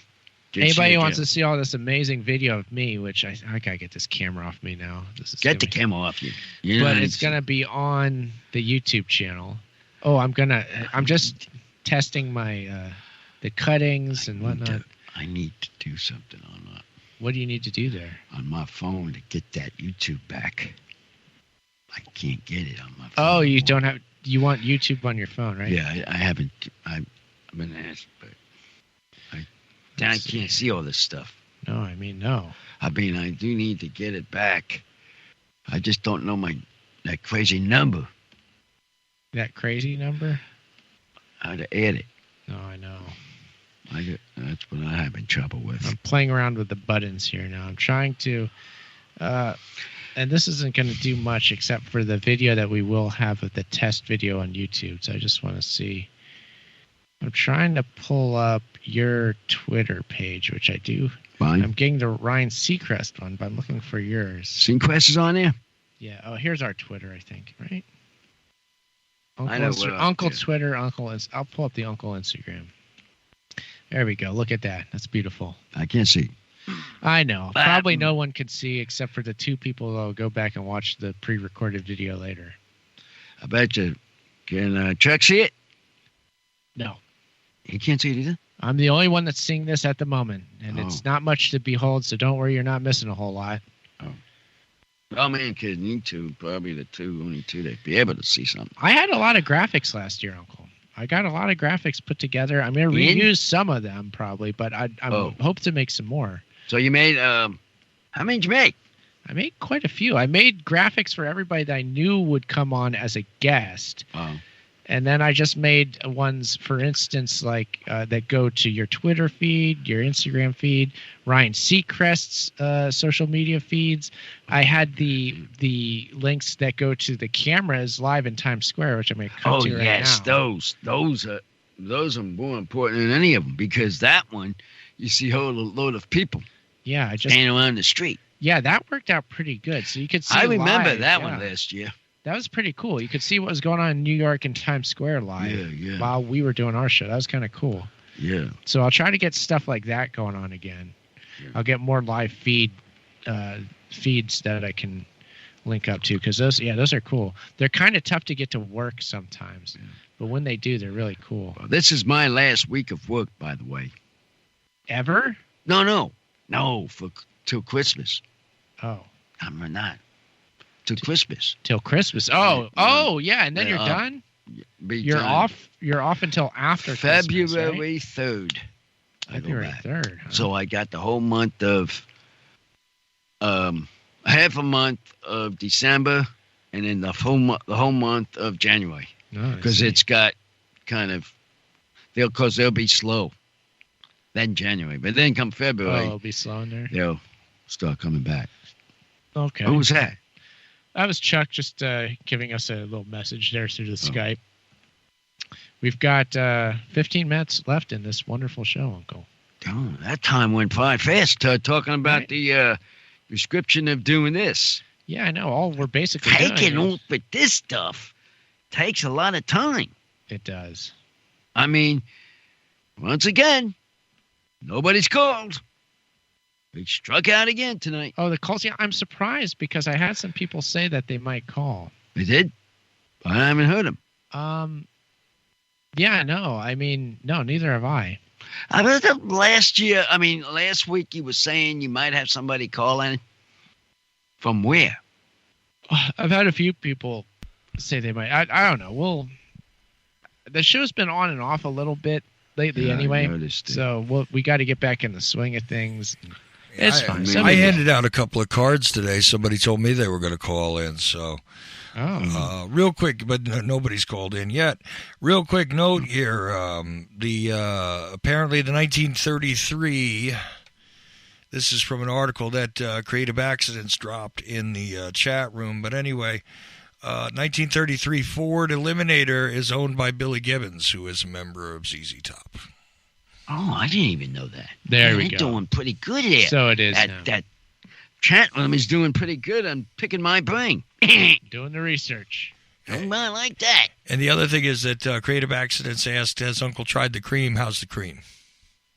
anybody who wants to see all this amazing video of me, which I gotta get this camera off me now. This is Get the gonna camera off you. but it's gonna be on the YouTube channel. Oh, I'm just testing my the cuttings and whatnot. I need to do something What do you need to do there? on my phone to get that YouTube back. I can't get it on my phone. Oh, you don't have. You want YouTube on your phone, right? Yeah, I haven't. I've been asked, but I can't see all this stuff. No, I mean no. I mean, I do need to get it back. I just don't know that crazy number. That crazy number? How to add it. No, I know. That's what I have in trouble with. I'm playing around with the buttons here now. I'm trying to, and this isn't going to do much except for the video that we will have of the test video on YouTube. So I just want to see. I'm trying to pull up your Twitter page, which I do. Fine. I'm getting the Ryan Seacrest one, but I'm looking for yours. Seacrest is on there? Yeah. Oh, here's our Twitter, I think, right? I know where Uncle yeah. Twitter, Uncle. I'll pull up the Uncle Instagram. There we go. Look at that. That's beautiful. I can't see. I know. Probably no one could see except for the two people that'll go back and watch the pre-recorded video later. I bet you. Can Chuck see it? No. He can't see it either? I'm the only one that's seeing this at the moment, and it's not much to behold, so don't worry, you're not missing a whole lot. Oh, man, kid, need to. Probably only two that'd be able to see something. I had a lot of graphics last year, Uncle. I got a lot of graphics put together. I'm going to reuse some of them, probably, but I hope to make some more. So you made, how many did you make? I made quite a few. I made graphics for everybody that I knew would come on as a guest. Oh. And then I just made ones, for instance, like that go to your Twitter feed, your Instagram feed, Ryan Seacrest's social media feeds. I had the links that go to the cameras live in Times Square, which I'm going to cut to right now. Those are more important than any of them, because that one, you see a whole load of people. Yeah, standing around the street. Yeah, that worked out pretty good. So you could see. I remember live, that one last year. That was pretty cool. You could see what was going on in New York and Times Square live while we were doing our show. That was kind of cool. Yeah. So I'll try to get stuff like that going on again. Yeah. I'll get more live feeds that I can link up to, because those are cool. They're kind of tough to get to work sometimes, but when they do, they're really cool. Well, this is my last week of work, by the way. Ever? No, till Christmas. Oh. I'm not. Till Christmas. Till Christmas. Oh, yeah, and then you're done? You're done. You're off until after February Christmas, right? 3rd. February 3rd. Huh? So I got the whole month of half a month of December, and then the whole month of January. Because it's got kind of they'll be slow. Then January, but then come February, it'll be slow in there. They'll start coming back. Okay. Who was that? That was Chuck, just giving us a little message there through the Skype. We've got 15 minutes left in this wonderful show, Uncle. Oh, that time went by fast. Talking about the description of doing this. Yeah, I know. All we're basically taking off with this stuff takes a lot of time. It does. I mean, once again, nobody's called. We struck out again tonight. Oh, the calls. Yeah, I'm surprised because I had some people say that they might call. They did? I haven't heard them. Yeah, no. I mean, no, neither have I. I heard them last week you were saying you might have somebody calling. From where? I've had a few people say they might. I don't know. The show's been on and off a little bit lately anyway. So we got to get back in the swing of things. It's fine. I handed out a couple of cards today. Somebody told me they were going to call in. So, real quick, but nobody's called in yet. Real quick note here: apparently the 1933. This is from an article that Creative Accidents dropped in the chat room. But anyway, 1933 Ford Eliminator is owned by Billy Gibbons, who is a member of ZZ Top. Oh, I didn't even know that. There we go. They're doing pretty good there. So it is now. That chat room is doing pretty good on picking my brain. Doing the research. I like that. And the other thing is that Creative Accidents asked, has Uncle tried the cream? How's the cream?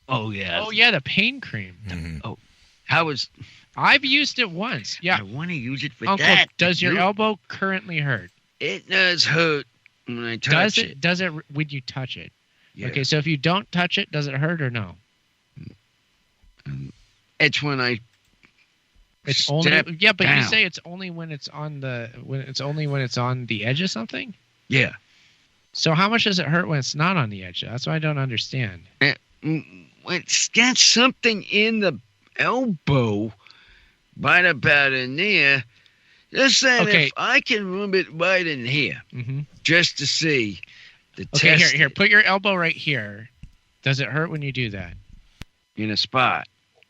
Oh, yeah. Oh, yeah, the pain cream. Mm-hmm. Oh, how was... I've used it once. Yeah. I want to use it for Uncle, that. Does your elbow currently hurt? It does hurt when I touch it. Does it when you touch it? Yeah. Okay, so if you don't touch it, does it hurt or no? It's when I It's only but down. You say it's only when it's on the edge of something? Yeah. So how much does it hurt when it's not on the edge? That's what I don't understand. It's got something in the elbow right about in there. Just saying, if I can rub it right in here, just to see the test. Here, put your elbow right here. Does it hurt when you do that? In a spot.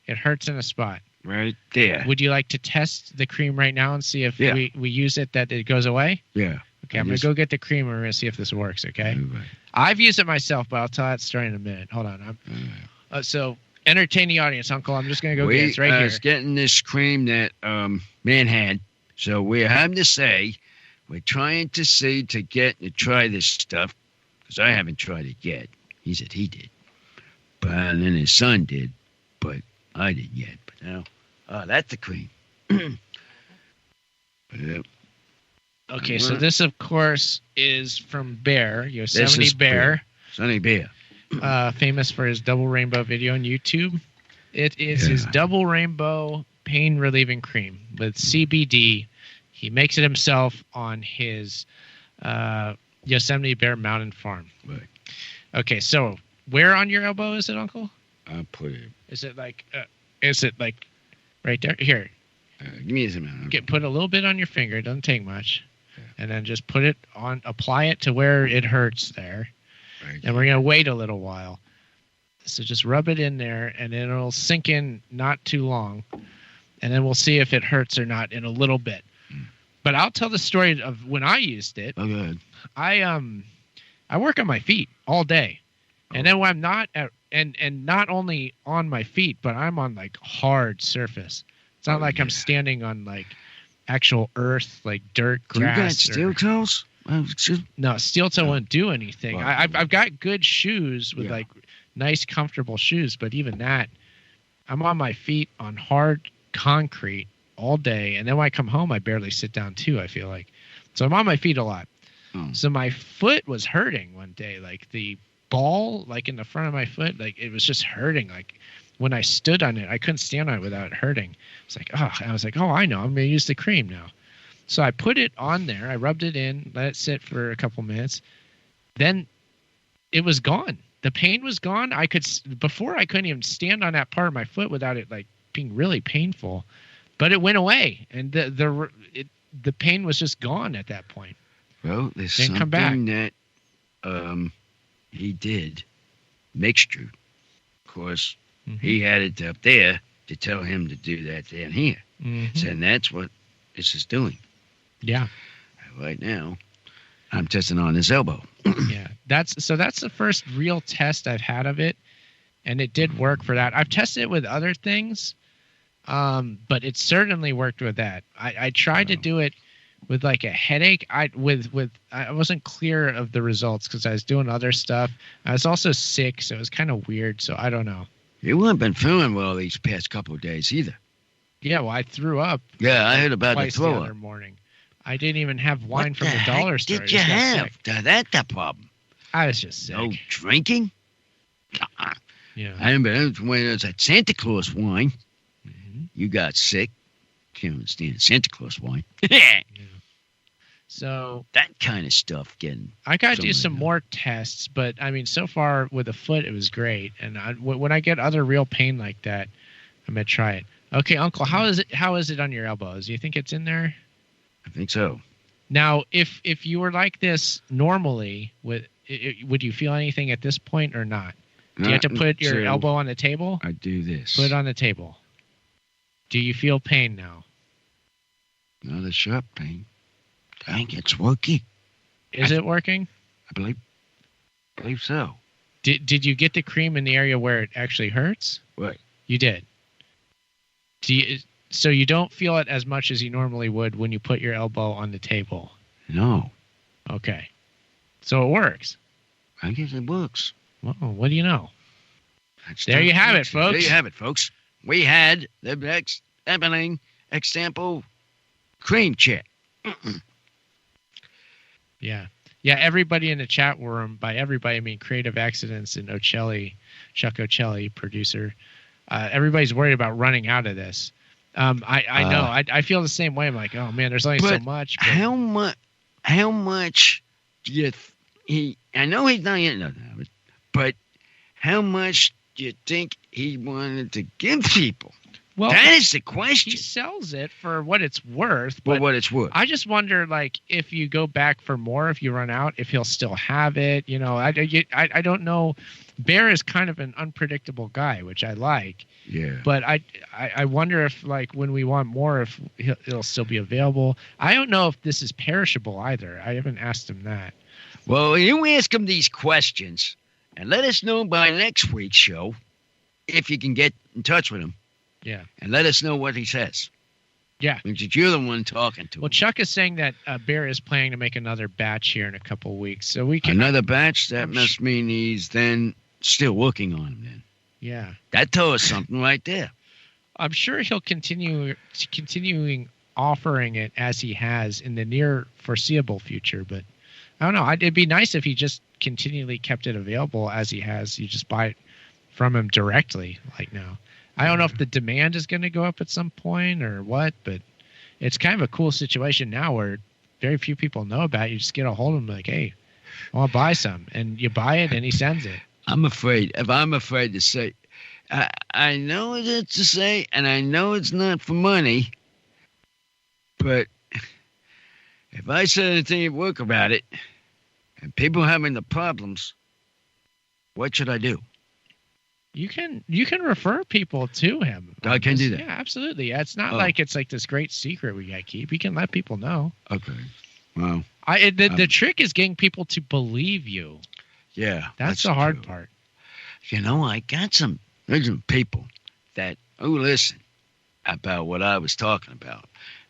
It hurts in a spot. Right there. Would you like to test the cream right now and see if we use it, that it goes away? Yeah. Okay, I'm going to go get the cream and we're going to see if this works, okay? Right. I've used it myself, but I'll tell that story in a minute. Hold on. So, entertain the audience, Uncle. I'm just going to go get it. It's right here. We're getting this cream that man had. So we're having to say, we're trying to see to try this stuff, because I haven't tried it yet. He said he did. And then his son did, but I didn't yet. But now, that's the cream. Yep. Okay, so this, of course, is from Bear, Yosemite is Bear. Sonny Bear. Famous for his double rainbow video on YouTube. It is his double rainbow pain relieving cream with CBD. He makes it himself on his Yosemite Bear Mountain Farm. Right. Okay, so where on your elbow is it, Uncle? I'll put it. Is it like right there? Here, Give me some. put a little bit on your finger. It doesn't take much, and then just put it on. Apply it to where it hurts there. Right. And we're going to wait a little while. So just rub it in there, and then it'll sink in not too long. And then we'll see if it hurts or not in a little bit. But I'll tell the story of when I used it. Oh, good. I work on my feet all day. And then when I'm not and not only on my feet, but I'm on like hard surface. It's not like I'm standing on like actual earth, like dirt, grass. You got steel toes? No, steel toe won't do anything. Well, I've got good shoes with like nice, comfortable shoes, but even that, I'm on my feet on hard concrete all day, and then when I come home, I barely sit down too. I feel like, so I'm on my feet a lot. So my foot was hurting one day, like the ball, like in the front of my foot, like it was just hurting. Like when I stood on it, I couldn't stand on it without it hurting. It's like, I was like, I know, I'm gonna use the cream now. So I put it on there. I rubbed it in, let it sit for a couple minutes. Then it was gone. The pain was gone. Before I couldn't even stand on that part of my foot without it like being really painful, but it went away, and the pain was just gone at that point. Well, there's Didn't come back. something that he did, mixture. Of course, he had it up there to tell him to do that down here. So, and that's what this is doing. Yeah. Right now, I'm testing on his elbow. Yeah. That's the first real test I've had of it, and it did work for that. I've tested it with other things, but it certainly worked with that. I tried to do it with like a headache. I wasn't clear of the results because I was doing other stuff. I was also sick, so it was kind of weird. So I don't know. You haven't been feeling well these past couple of days either. Yeah, well, I threw up. Yeah, I heard about the twice the throw other up. morning. I didn't even have wine What from the heck dollar store. did you I just got have? sick. That's the problem. I was just sick. No drinking? Yeah. I remember when it was that Santa Claus wine, Mhm. you got sick. Can't understand Santa Claus wine. So That kind of stuff getting. I got to do something some like more tests, but I mean, so far with the foot, it was great. And when I get other real pain like that, I'm gonna try it. Okay, Uncle, how is it on your elbows? Do you think it's in there? I think so. Now, if you were like this normally, would you feel anything at this point or not? Do you have to put your until elbow on the table? I do this. Put it on the table. Do you feel pain now? Another sharp pain. Dang, it's working. Is it working? I believe so. Did you get the cream in the area where it actually hurts? Right. You did. So you don't feel it as much as you normally would when you put your elbow on the table. No. Okay. So it works. I guess it works. Well, what do you know? That's There you tough. have it, folks. There you have it, folks. We had the next happening example cream check. Yeah. Yeah, everybody in the chat room, by everybody I mean Creative Accidents and Ocelli, Chuck Ocelli, producer. Everybody's worried about running out of this. I know. I feel the same way. I'm like, oh man, there's only so much. But How much do you? I know he's not getting nothing out of it, but how much do you think he wanted to give people? well, That is the he question. sells it for what it's worth. For But what it's worth. I just wonder, like, if you go back for more, if you run out, if he'll still have it. You know, I don't know. Bear is kind of an unpredictable guy, which I like. Yeah. But I wonder if, like, when we want more, if it'll still be available. I don't know if this is perishable either. I haven't asked him that. Well, you ask him these questions and let us know by next week's show if you can get in touch with him. Yeah. And let us know what he says. Yeah. Because you're the one talking to Well, him. Chuck is saying that Bear is planning to make another batch here in a couple of weeks, so we can. Another batch, that must mean he's then still working on him then. Yeah. That tells us something right there. I'm sure he'll continuing offering it as he has in the near foreseeable future, but I don't know. It'd be nice if he just continually kept it available as he has. You just buy it from him directly like now. I don't know if the demand is going to go up at some point or what, but it's kind of a cool situation now where very few people know about it. You just get a hold of him like, hey, I want to buy some. And you buy it and he sends it. I'm afraid to say, I know it's to say, and I know it's not for money, but if I said anything at work about it and people having the problems, what should I do? You can refer people to him. I can do that. Yeah, absolutely. It's not like it's like this great secret we gotta keep. You can let people know. Okay. Well, the trick is getting people to believe you. Yeah, that's the hard part. You know, I got some people that listen about what I was talking about.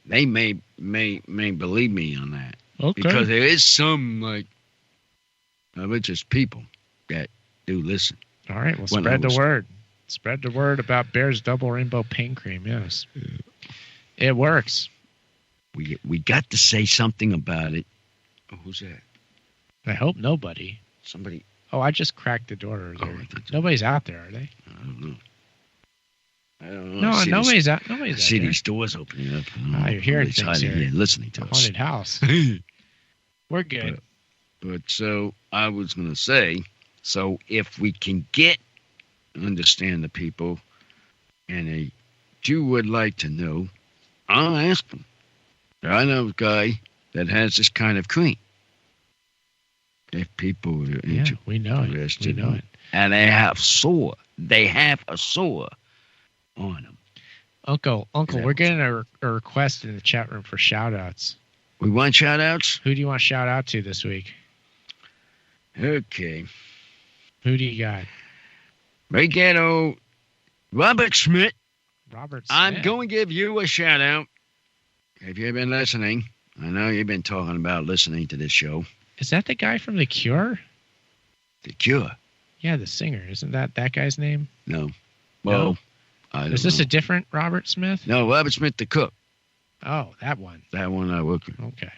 They may believe me on that. Okay. Because there is some like religious people that do listen. All right, well, spread the word. Spread the word about Bear's Double Rainbow Pain Cream. Yes, it works. We got to say something about it. Oh, who's that? I hope nobody. Somebody. Oh, I just cracked the door. Nobody's out there, are they? I don't know. No, nobody's out. Nobody's out see there. these doors opening up. You're hearing things here. Yeah, listening to us. Haunted house. We're good. But so I was going to say, so if we can understand the people, and they would like to know, I'll ask them. I know a guy that has this kind of cream. If people are interested, we know it. We know it. And they have a sore on them. Uncle, we're getting a request in the chat room for shout-outs. We want shout-outs? Who do you want to shout out to this week? Okay. Who do you got? We get Robert Smith. Robert Smith. I'm going to give you a shout-out. If you've been listening, I know you've been talking about listening to this show. Is that the guy from The Cure? The Cure? Yeah, the singer. Isn't that guy's name? No. Well, no? Is this a different Robert Smith? No, Robert Smith, the cook. Oh, that one. That one I work with. Okay.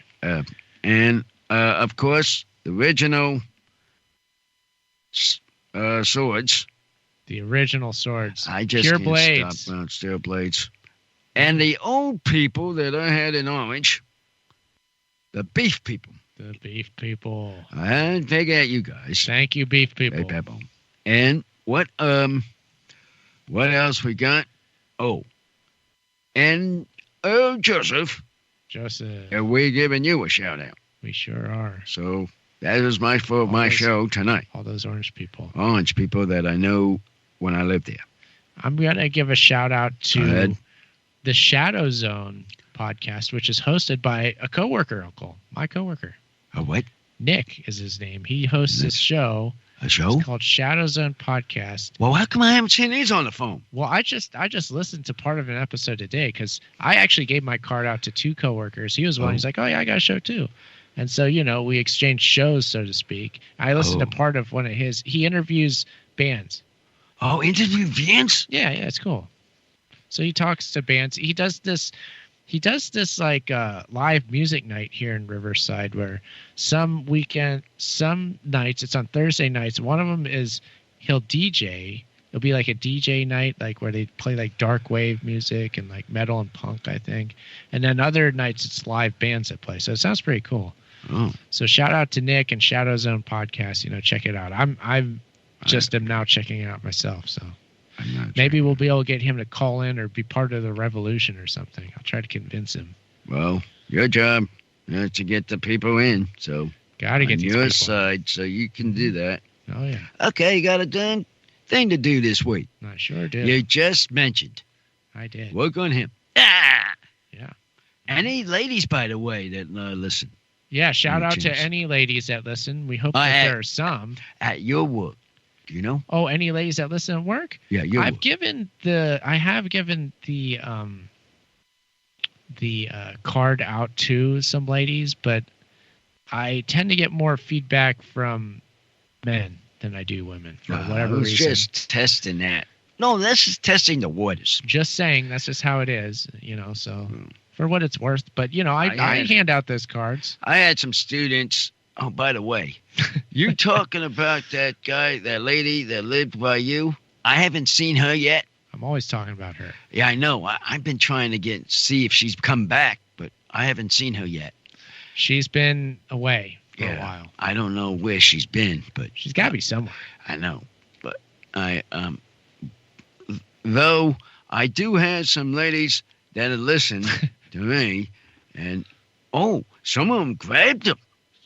And, of course, the original swords. The original swords. I just Pure can't Blades. stop around Steel Blades. And the old people that I had in Orange, the beef people. The beef people. I take at you guys. Thank you, beef people. Hey, Peppo. And what else we got? Oh, and Joseph. Joseph. And we're giving you a shout out. We sure are. So that is my show tonight. All those orange people. Orange people that I know when I lived there. I'm gonna give a shout out to the Shadow Zone podcast, which is hosted by a coworker, Uncle. My coworker. A what? Nick is his name. He hosts this show. A show? It's called Shadow Zone Podcast. Well, how come I haven't seen these on the phone? Well, I just listened to part of an episode today because I actually gave my card out to two coworkers. He was one. He's like, oh, yeah, I got a show too. And so, we exchanged shows, so to speak. I listened to part of one of his. He interviews bands. Oh, interview bands? Yeah, it's cool. So he talks to bands. He does this like live music night here in Riverside where some nights, it's on Thursday nights. One of them is he'll DJ. It'll be like a DJ night, like where they play like dark wave music and like metal and punk, I think. And then other nights it's live bands that play. So it sounds pretty cool. Oh. So shout out to Nick and Shadow Zone Podcast. Check it out. I'm am now checking it out myself. So maybe we'll be able to get him to call in or be part of the revolution or something. I'll try to convince him. Well, your job is to get the people in. So gotta get these your people side, so you can do that. Oh yeah. Okay, you got a done thing to do this week. I sure did. You just mentioned. I did. Work on him. Yeah. Any ladies, by the way, that listen. Yeah, shout out to any ladies that listen. We hope that there are some. At your work, Oh, any ladies that listen at work? Yeah, I have given the card out to some ladies, but I tend to get more feedback from men than I do women for I whatever was reason. just testing that. No, that's just testing the waters. Just saying, that's just how it is, so Hmm. for what it's worth. But, I hand out those cards. I had some students. Oh, by the way, you talking about that guy, that lady that lived by you? I haven't seen her yet. I'm always talking about her. Yeah, I know. I've been trying to see if she's come back, but I haven't seen her yet. She's been away for a while. I don't know where she's been, but She's got to be somewhere. I know. But though I do have some ladies that have listened to me, and some of them grabbed them.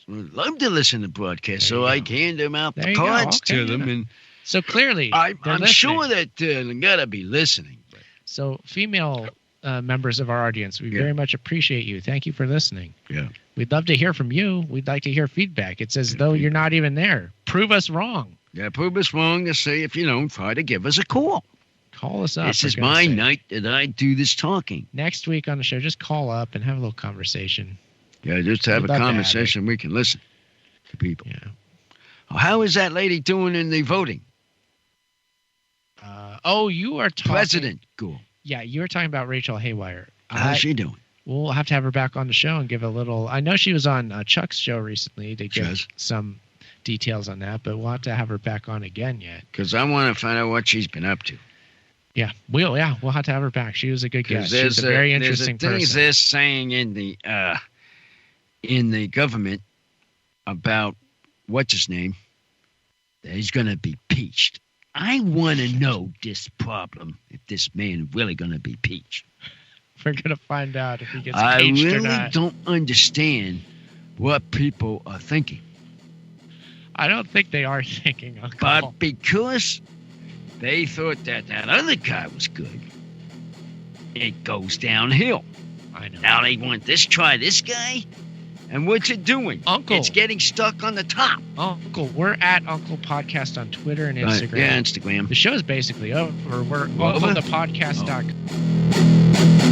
Love to listen to broadcasts, so I hand them out There the you go. cards Okay, to them, and So clearly, I'm they're listening. sure that they gotta be listening. But So female members of our audience, we Yeah. very much appreciate you. Thank you for listening. yeah, We'd love to hear from you. We'd like to hear feedback. It's as though you're not even there. Prove us wrong. prove us wrong to say if you don't, try to give us a call. Call us up. This for is goodness my sake. night that I do this talking. Next week on the show, just call up and have a little conversation. Yeah, just have We'd a love to have conversation. We can listen to people. Yeah. How is that lady doing in the voting? You are talking. President, cool. Yeah, you were talking about Rachel Haywire. How's she doing? We'll have to have her back on the show and give a little. I know she was on Chuck's show recently to give Yes. some details on that, but we'll have to have her back on again yet. Because I want to find out what she's been up to. Yeah, we'll have to have her back. She was a good guest. There's She's a very interesting there's things person. they're saying in the government about what's his name that he's going to be impeached. I want to know this problem if this man really going to be impeached. We're gonna find out if he gets I impeached or really not. don't understand what people are thinking, I don't think they are thinking, Uncle. but because they thought that other guy was good, it goes downhill. I know. Now they want try this guy, and what's it doing? Uncle. It's getting stuck on the top. Uncle, we're at Uncle Podcast on Twitter and Instagram. Yeah, Instagram. The show is basically over. We're Over? UncleThePodcast.com.